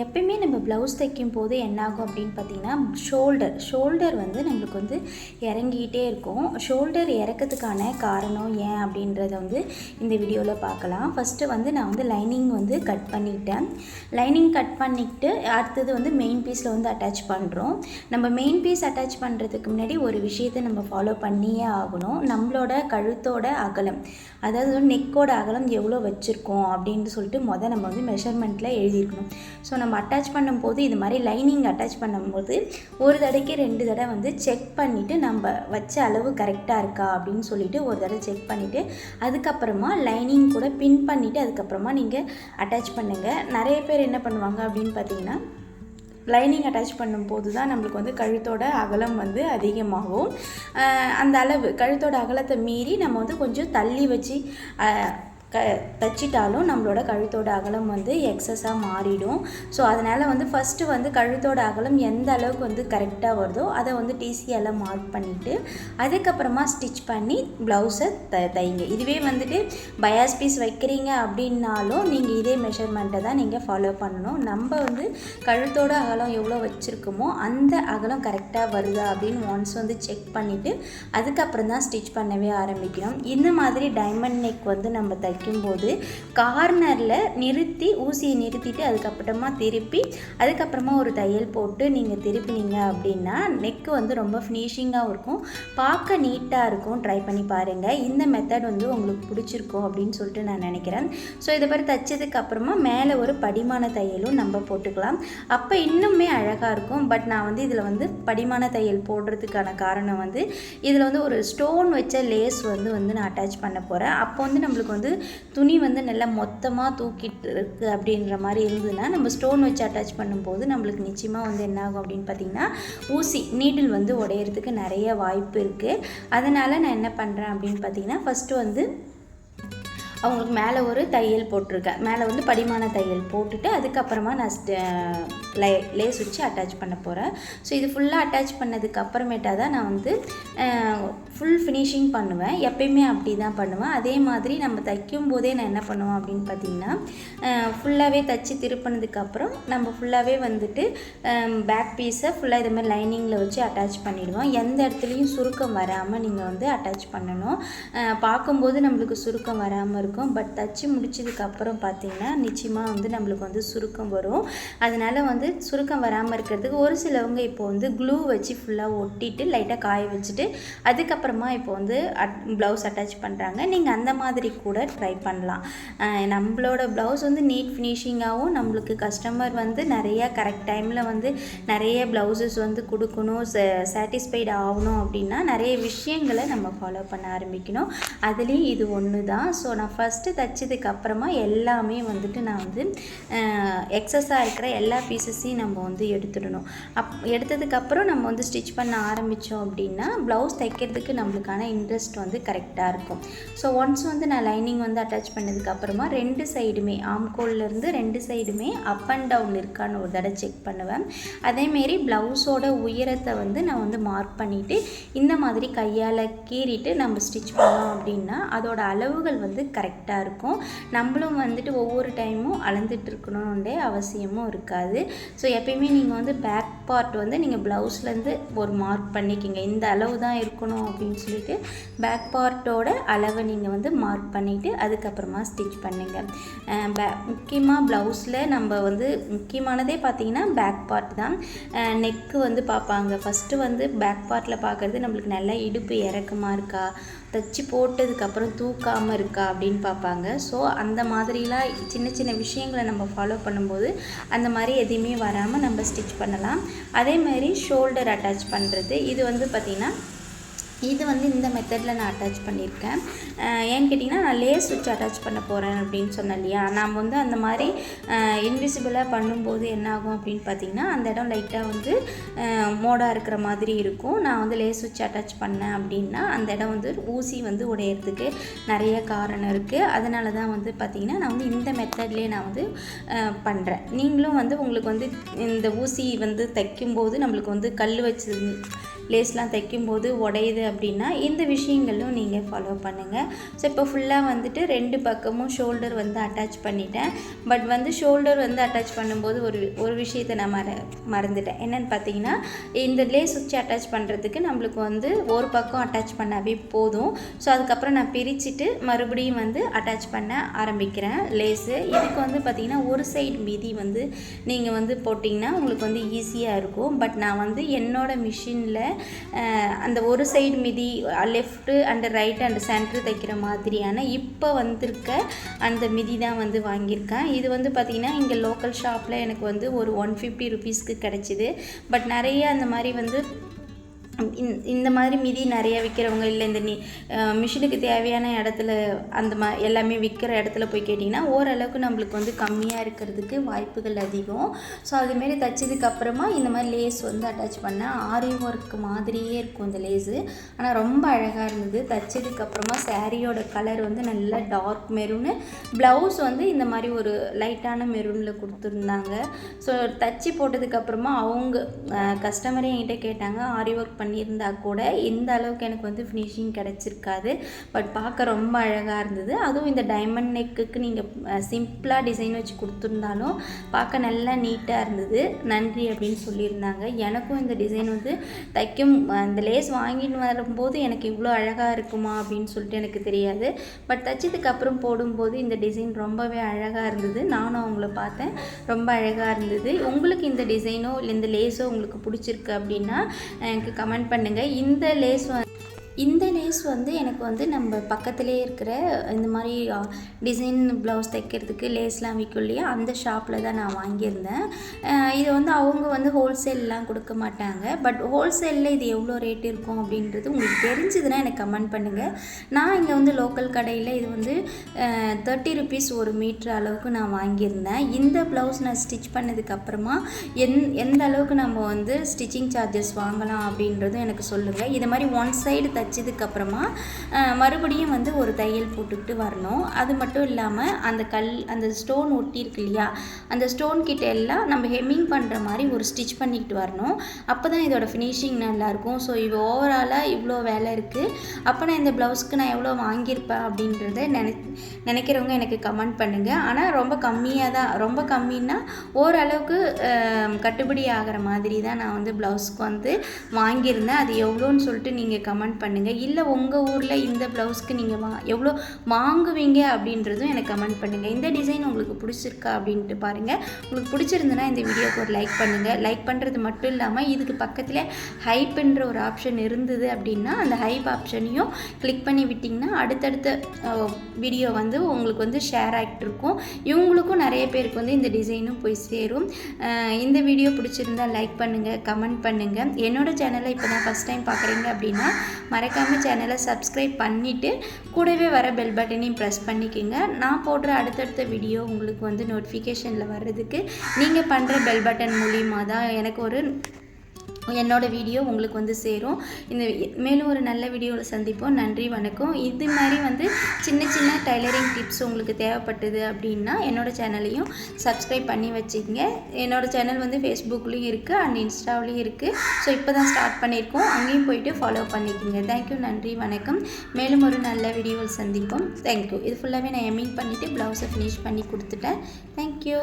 எப்பயுமே நம்ம ப்ளவுஸ் தைக்கும் போது என்னாகும் அப்படின்னு பார்த்திங்கன்னா ஷோல்டர் வந்து நம்மளுக்கு வந்து இறங்கிக்கிட்டே இருக்கும். ஷோல்டர் இறக்கிறதுக்கான காரணம் ஏன் அப்படின்றத வந்து இந்த வீடியோவில் பார்க்கலாம். ஃபஸ்ட்டு வந்து நான் வந்து லைனிங் வந்து கட் பண்ணிட்டேன். லைனிங் கட் பண்ணிவிட்டு அடுத்தது வந்து மெயின் பீஸில் வந்து அட்டாச் பண்ணுறோம். நம்ம மெயின் பீஸ் அட்டாச் பண்ணுறதுக்கு முன்னாடி ஒரு விஷயத்தை நம்ம ஃபாலோ பண்ணியே ஆகணும். நம்மளோட கழுத்தோட அகலம், அதாவது நெக்கோட அகலம் எவ்வளோ வச்சுருக்கோம் அப்படின்னு சொல்லிட்டு நம்ம வந்து மெஷர்மெண்ட்டில் எழுதியிருக்கணும். ஸோ நம்ம அட்டாச் பண்ணும்போது இது மாதிரி லைனிங் அட்டாச் பண்ணும்போது ஒரு தடவைக்கு 2 தடவை வந்து செக் பண்ணிவிட்டு நம்ம வச்ச அளவு கரெக்டாக இருக்கா அப்படின்னு சொல்லிவிட்டு ஒரு தடவை செக் பண்ணிவிட்டு அதுக்கப்புறமா லைனிங் கூட பின் பண்ணிவிட்டு அதுக்கப்புறமா நீங்கள் அட்டாச் பண்ணுங்கள். நிறைய பேர் என்ன பண்ணுவாங்க அப்படின்னு பார்த்தீங்கன்னா, லைனிங் அட்டாச் பண்ணும்போது தான் நம்மளுக்கு வந்து கழுத்தோட அகலம் வந்து அதிகமாகும். அந்த அளவு கழுத்தோட அகலத்தை மீறி நம்ம வந்து கொஞ்சம் தள்ளி வச்சு தச்சிட்டாலும் நம்மளோட கழுத்தோட அகலம் வந்து எக்ஸஸாக மாறிடும். ஸோ அதனால் வந்து ஃபஸ்ட்டு வந்து கழுத்தோட அகலம் எந்த அளவுக்கு வந்து கரெக்டாக வருதோ அதை வந்து டிசியால் மார்க் பண்ணிவிட்டு அதுக்கப்புறமா ஸ்டிச் பண்ணி ப்ளவுஸை தைங்க. இதுவே வந்துட்டு பயாஸ் பீஸ் வைக்கிறீங்க அப்படின்னாலும் நீங்கள் இதே மெஷர்மெண்ட்டை தான் நீங்கள் ஃபாலோ பண்ணணும். நம்ம வந்து கழுத்தோட அகலம் எவ்வளோ வச்சுருக்கோமோ அந்த அகலம் கரெக்டாக வருதா அப்படின்னு ஒன்ஸ் வந்து செக் பண்ணிவிட்டு அதுக்கப்புறம் தான் ஸ்டிச் பண்ணவே ஆரம்பிக்கணும். இந்த மாதிரி டைமண்ட் நெக் வந்து நம்ம தைக்கும்போது கார்னரில் நிறுத்தி ஊசியை நிறுத்திட்டு அதுக்கப்புறமா திருப்பி அதுக்கப்புறமா ஒரு தையல் போட்டு நீங்கள் திருப்பினீங்க அப்படின்னா நெக்கு வந்து ரொம்ப ஃபினிஷிங்காக இருக்கும், பார்க்க நீட்டாக இருக்கும். ட்ரை பண்ணி பாருங்கள். இந்த மெத்தட் வந்து உங்களுக்கு பிடிச்சிருக்கும் அப்படின்னு சொல்லிட்டு நான் நினைக்கிறேன். ஸோ இதை மாதிரி தைச்சதுக்கு அப்புறமா மேலே ஒரு படிமான தையலும் நம்ம போட்டுக்கலாம். அப்போ இன்னுமே அழகாக இருக்கும். பட் நான் வந்து இதில் வந்து படிமான தையல் போடுறதுக்கான காரணம் வந்து இதில் வந்து ஒரு ஸ்டோன் வச்ச லேஸ் வந்து நான் அட்டாச் பண்ண போகிறேன். அப்போ வந்து நம்மளுக்கு வந்து துணி வந்து நல்லா மொத்தமாக தூக்கிட்டு இருக்குது அப்படின்ற மாதிரி இருந்ததுன்னா நம்ம ஸ்டோன் வச்சு அட்டாச் பண்ணும்போது நம்மளுக்கு நிச்சயமாக வந்து என்ன ஆகும் அப்படின்னு பார்த்திங்கன்னா ஊசி நீடில் வந்து உடையிறதுக்கு நிறைய வாய்ப்பு இருக்குது. அதனால் நான் என்ன பண்ணுறேன் அப்படின்னு பார்த்திங்கன்னா ஃபஸ்ட்டு வந்து அவங்களுக்கு மேலே ஒரு தையல் போட்டிருக்கேன். மேலே வந்து படிமான தையல் போட்டுட்டு அதுக்கப்புறமா நான் லேஸ் வச்சு அட்டாச் பண்ண போகிறேன். ஸோ இது ஃபுல்லாக அட்டாச் பண்ணதுக்கு அப்புறமேட்டா தான் நான் வந்து ஃபுல் ஃபினிஷிங் பண்ணுவேன். எப்பயுமே அப்படி தான் பண்ணுவேன். அதே மாதிரி நம்ம தைக்கும் போதே நான் என்ன பண்ணுவேன் அப்படின்னு பார்த்திங்கன்னா ஃபுல்லாகவே தைச்சி திருப்பினதுக்கப்புறம் நம்ம ஃபுல்லாகவே வந்துட்டு பேக் பீஸை ஃபுல்லாக இது மாதிரி லைனிங்கில் வச்சு அட்டாச் பண்ணிவிடுவோம். எந்த இடத்துலையும் சுருக்கம் வராமல் நீங்கள் வந்து அட்டாச் பண்ணணும். பார்க்கும்போது நம்மளுக்கு சுருக்கம் வராமல் இருக்கும். பட் தச்சு முடிச்சதுக்கப்புறம் பார்த்திங்கன்னா நிச்சயமாக வந்து நம்மளுக்கு வந்து சுருக்கம் வரும். அதனால் வந்து சுருக்கம் வராமல் இருக்கிறதுக்கு ஒரு சிலவங்க இப்போ வந்து க்ளூ வச்சு ஃபுல்லாக ஒட்டிட்டு லைட்டாக காய வச்சுட்டு அதுக்கப்புறமா இப்போ வந்து ப்ளவுஸ் அட்டாச் பண்ணுறாங்க. நீங்கள் அந்த மாதிரி கூட ட்ரை பண்ணலாம். நம்மளோட ப்ளவுஸ் வந்து நீட் ஃபினிஷிங்காகவும் நம்மளுக்கு கஸ்டமர் வந்து நிறையா கரெக்ட் டைமில் வந்து நிறைய ப்ளவுசஸ் வந்து கொடுக்கணும், சாட்டிஸ்ஃபைடு ஆகணும் அப்படின்னா நிறைய விஷயங்களை நம்ம ஃபாலோ பண்ண ஆரம்பிக்கணும். அதுலேயும் இது ஒன்று தான். ஸோ நான் ஃபஸ்ட்டு தைச்சதுக்கு அப்புறமா எல்லாமே வந்துட்டு நான் வந்து எக்ஸஸாக இருக்கிற எல்லா பீசஸையும் நம்ம வந்து எடுத்துடணும். எடுத்ததுக்கப்புறம் நம்ம வந்து ஸ்டிச் பண்ண ஆரம்பித்தோம் அப்படின்னா ப்ளவுஸ் தைக்கிறதுக்கு நம்மளுக்கான இன்ட்ரெஸ்ட் வந்து கரெக்டாக இருக்கும். ஸோ ஒன்ஸ் வந்து நான் லைனிங் வந்து அட்டாச் பண்ணதுக்கப்புறமா 2 சைடுமே ஆம்கோல்லேருந்து 2 சைடுமே அப் அண்ட் டவுன் இருக்கான்னு ஒரு தடவை செக் பண்ணுவேன். அதேமாரி ப்ளவுஸோட உயரத்தை வந்து நான் வந்து மார்க் பண்ணிவிட்டு இந்த மாதிரி கையால் கீறிட்டு நம்ம ஸ்டிச் பண்ணோம் அப்படின்னா அதோட அளவுகள் வந்து கரெக்டாக இருக்கும். நம்மளும் வந்துட்டு ஒவ்வொரு டைமும் அளந்துட்டு இருக்கணும்னே அவசியமும் இருக்காது. ஸோ எப்பயுமே நீங்கள் வந்து பேக் பார்ட் வந்து நீங்கள் ப்ளவுஸ்லேருந்து ஒரு மார்க் பண்ணிக்கிங்க. இந்த அளவு தான் இருக்கணும் அப்படின்னு சொல்லிட்டு பேக் பார்ட்டோட அளவை நீங்கள் வந்து மார்க் பண்ணிவிட்டு அதுக்கப்புறமா ஸ்டிச் பண்ணுங்கள். முக்கியமாக ப்ளவுஸில் நம்ம வந்து முக்கியமானதே பார்த்திங்கன்னா பேக் பார்ட் தான். நெக்கு வந்து பார்ப்பாங்க. ஃபஸ்ட்டு வந்து பேக் பார்ட்டில் பார்க்குறது நம்மளுக்கு நல்லா இடுப்பு இறக்கமாக இருக்கா, தைச்சி போட்டதுக்கப்புறம் தூக்காமல் இருக்கா அப்படின்னு பார்ப்பாங்க. ஸோ அந்த மாதிரிலாம் சின்ன சின்ன விஷயங்களை நம்ம ஃபாலோ பண்ணும்போது அந்த மாதிரி எதுவுமே வராமல் நம்ம ஸ்டிச் பண்ணலாம். அதேமாதிரி ஷோல்டர் அட்டாச் பண்ணுறது இது வந்து பார்த்திங்கன்னா இது வந்து இந்த மெத்தடில் நான் அட்டாச் பண்ணியிருக்கேன். ஏன்னு கேட்டிங்கன்னா நான் லேஸ் வச்சு அட்டாச் பண்ண போகிறேன் அப்படின்னு சொன்னேன் இல்லையா. நாம் வந்து அந்த மாதிரி இன்விசிபிளாக பண்ணும்போது என்ன ஆகும் அப்படின்னு பார்த்திங்கன்னா அந்த இடம் லைட்டாக வந்து மோடாக இருக்கிற மாதிரி இருக்கும். நான் வந்து லேஸ் வச்சு அட்டாச் பண்ணேன் அப்படின்னா அந்த இடம் வந்து ஊசி வந்து உடையிறதுக்கு நிறைய காரணம் இருக்குது. அதனால தான் வந்து பார்த்திங்கன்னா நான் வந்து இந்த மெத்தட்லேயே நான் வந்து பண்ணுறேன். நீங்களும் வந்து உங்களுக்கு வந்து இந்த ஊசி வந்து தைக்கும்போது நம்மளுக்கு வந்து கல் வச்சு லேஸ்லாம் தைக்கும்போது உடையுது அப்படின்னா இந்த விஷயங்களும் நீங்கள் ஃபாலோ பண்ணுங்கள். ஸோ இப்போ ஃபுல்லாக வந்துட்டு 2 பக்கமும் ஷோல்டர் வந்து அட்டாச் பண்ணிட்டேன். பட் வந்து ஷோல்டர் வந்து அட்டாச் பண்ணும்போது ஒரு விஷயத்தை நான் மறந்துட்டேன். என்னென்னு பார்த்தீங்கன்னா, இந்த லேஸ் வச்சு அட்டாச் பண்ணுறதுக்கு நம்மளுக்கு வந்து ஒரு பக்கம் அட்டாச் பண்ணாவே போதும். ஸோ அதுக்கப்புறம் நான் பிரிச்சுட்டு மறுபடியும் வந்து அட்டாச் பண்ண ஆரம்பிக்கிறேன் லேஸு. இதுக்கு வந்து பார்த்திங்கன்னா ஒரு சைடு மிதி வந்து நீங்கள் வந்து போட்டிங்கன்னா உங்களுக்கு வந்து ஈஸியாக இருக்கும். பட் நான் வந்து என்னோடய மிஷினில் அந்த ஒரு சைடு மிதி left and right and centre தைக்கிற மாதிரியான இப்போ வந்திருக்க அந்த மிதி தான் வந்து வாங்கியிருக்கேன். இது வந்து பார்த்திங்கன்னா இங்கே லோக்கல் ஷாப்பில் எனக்கு வந்து ஒரு 150 ருபீஸ்க்கு கிடச்சிது. பட் நிறைய அந்த மாதிரி வந்து இந்த மாதிரி மிதி நிறையா விற்கிறவங்க இல்லை இந்த மிஷினுக்கு தேவையான இடத்துல அந்த எல்லாமே விற்கிற இடத்துல போய் கேட்டிங்கன்னா ஓரளவுக்கு நம்மளுக்கு வந்து கம்மியாக இருக்கிறதுக்கு வாய்ப்புகள் அதிகம். ஸோ அதுமாரி தைச்சதுக்கப்புறமா இந்த மாதிரி லேஸ் வந்து அட்டாச் பண்ணேன். ஆரி ஒர்க் மாதிரியே இருக்கும் இந்த லேஸு. ஆனால் ரொம்ப அழகாக இருந்தது. தைச்சதுக்கப்புறமா சாரியோட கலர் வந்து நல்லா டார்க் மெரூனு, ப்ளவுஸ் வந்து இந்த மாதிரி ஒரு லைட்டான மெரூனில் கொடுத்துருந்தாங்க. ஸோ தச்சு போட்டதுக்கப்புறமா அவங்க கஸ்டமரே என்கிட்ட கேட்டாங்க, ஆரி ஒர்க் பண்ணியிருந்தா கூட இந்த அளவுக்கு எனக்கு வந்து ஃபினிஷிங் கிடச்சிருக்காது. பட் பார்க்க ரொம்ப அழகாக இருந்தது. அதுவும் இந்த டைமண்ட் நெக்குக்கு நீங்கள் சிம்பிளாக டிசைன் வச்சு கொடுத்துருந்தாலும் பார்க்க நல்லா நீட்டாக இருந்தது. நன்றி அப்படின்னு சொல்லியிருந்தாங்க. எனக்கும் இந்த டிசைன் வந்து தைக்கும் இந்த லேஸ் வாங்கிட்டு வரும்போது எனக்கு இவ்வளோ அழகாக இருக்குமா அப்படின்னு சொல்லிட்டு எனக்கு தெரியாது. பட் தைச்சதுக்கப்புறம் போடும்போது இந்த டிசைன் ரொம்பவே அழகாக இருந்தது. நானும் அவங்கள பார்த்தேன், ரொம்ப அழகாக இருந்தது. உங்களுக்கு இந்த டிசைனோ இல்லை இந்த லேஸோ உங்களுக்கு பிடிச்சிருக்கு அப்படின்னா எனக்கு கமெண்ட் பண்ணுங்கள். இந்த லேஸ் வந்து எனக்கு வந்து நம்ம பக்கத்துலேயே இருக்கிற இந்த மாதிரி டிசைன் ப்ளவுஸ் தைக்கிறதுக்கு லேஸ்லாம் விற்கும் இல்லையா, அந்த ஷாப்பில் தான் நான் வாங்கியிருந்தேன். இது வந்து அவங்க வந்து ஹோல்சேல்லாம் கொடுக்க மாட்டாங்க. பட் ஹோல்சேலில் இது எவ்வளோ ரேட் இருக்கும் அப்படின்றது உங்களுக்கு தெரிஞ்சதுன்னா எனக்கு கமெண்ட் பண்ணுங்கள். நான் இங்கே வந்து லோக்கல் கடையில் இது வந்து 30 ருபீஸ் ஒரு மீட்ரு அளவுக்கு நான் வாங்கியிருந்தேன். இந்த ப்ளவுஸ் நான் ஸ்டிச் பண்ணதுக்கப்புறமா எந்த அளவுக்கு நம்ம வந்து ஸ்டிச்சிங் சார்ஜஸ் வாங்கலாம் அப்படின்றதும் எனக்கு சொல்லுங்கள். இது மாதிரி ஒன் சைடு தைச்சதுக்கப்புறமா மறுபடியும் வந்து ஒரு தையல் போட்டுக்கிட்டு வரணும். அது மட்டும் இல்லாமல் அந்த ஸ்டோன் ஒட்டி இருக்கு இல்லையா, அந்த ஸ்டோன் கிட்ட எல்லாம் நம்ம ஹெம்மிங் பண்ணுற மாதிரி ஒரு ஸ்டிச் பண்ணிக்கிட்டு வரணும். அப்போ தான் இதோட ஃபினிஷிங் நல்லாயிருக்கும். ஸோ இது ஓவராலாக இவ்வளோ வேலை இருக்குது. அப்போ நான் இந்த ப்ளவுஸ்க்கு நான் எவ்வளோ வாங்கியிருப்பேன் அப்படின்றத நினைக்கிறவங்க எனக்கு கமெண்ட் பண்ணுங்கள். ஆனால் ரொம்ப கம்மியாக தான், ரொம்ப கம்மின்னா ஓரளவுக்கு கட்டுப்படி ஆகிற மாதிரி தான் நான் வந்து ப்ளவுஸ்க்கு வந்து வாங்கியிருந்தேன். அது எவ்வளோன்னு சொல்லிட்டு நீங்கள் கமெண்ட் பண்ணுங்கள். இல்லை உங்கள் ஊரில் இந்த ப்ளவுஸ்க்கு நீங்கள் எவ்வளோ வாங்குவீங்க அப்படின்றதும் எனக்கு கமெண்ட் பண்ணுங்கள். இந்த டிசைன் உங்களுக்கு பிடிச்சிருக்கா அப்படின்ட்டு பாருங்கள். உங்களுக்கு பிடிச்சிருந்துன்னா இந்த வீடியோக்கு ஒரு லைக் பண்ணுங்கள். லைக் பண்ணுறது மட்டும் இல்லாமல் இதுக்கு பக்கத்தில் ஹைப்புன்ற ஒரு ஆப்ஷன் இருந்தது அப்படின்னா அந்த ஹைப் ஆப்ஷனையும் கிளிக் பண்ணி விட்டிங்கன்னா அடுத்தடுத்த வீடியோ வந்து உங்களுக்கு வந்து ஷேர் ஆகிட்டு இருக்கும். இவங்களுக்கும் நிறைய பேருக்கு வந்து இந்த டிசைனும் போய் சேரும். இந்த வீடியோ பிடிச்சிருந்தால் லைக் பண்ணுங்கள், கமெண்ட் பண்ணுங்கள். என்னோடய சேனலை இப்போ தான் ஃபஸ்ட் டைம் பார்க்குறீங்க அப்படின்னா மறக்காமல் சேனலை சப்ஸ்கிரைப் பண்ணிவிட்டு கூடவே வர பெல் பட்டனையும் ப்ரெஸ் பண்ணிக்கோங்க. நான் போடுற அடுத்தடுத்த வீடியோ உங்களுக்கு வந்து நோட்டிஃபிகேஷனில் வர்றதுக்கு நீங்கள் பண்ணுற பெல் பட்டன் மூலியமாக தான் எனக்கு என்னோடய வீடியோ உங்களுக்கு வந்து சேரும். மேலும் ஒரு நல்ல வீடியோவில் சந்திப்போம். நன்றி, வணக்கம். இது மாதிரி வந்து சின்ன சின்ன டைலரிங் டிப்ஸ் உங்களுக்கு தேவைப்பட்டது அப்படின்னா என்னோடய சேனலையும் சப்ஸ்கிரைப் பண்ணி வச்சுக்கங்க. என்னோடய சேனல் வந்து ஃபேஸ்புக்லேயும் இருக்குது அண்ட் இன்ஸ்டாவிலையும் இருக்குது. ஸோ இப்போ தான் ஸ்டார்ட் பண்ணியிருக்கோம். அங்கேயும் போயிட்டு ஃபாலோ பண்ணிக்கோங்க. தேங்க்யூ, நன்றி, வணக்கம். மேலும் ஒரு நல்ல வீடியோவில் சந்திப்போம். தேங்க்யூ. இது ஃபுல்லாகவே நான் எம்மிங் பண்ணிவிட்டு ப்ளவுஸை ஃபினிஷ் பண்ணி கொடுத்துட்டேன். தேங்க்யூ.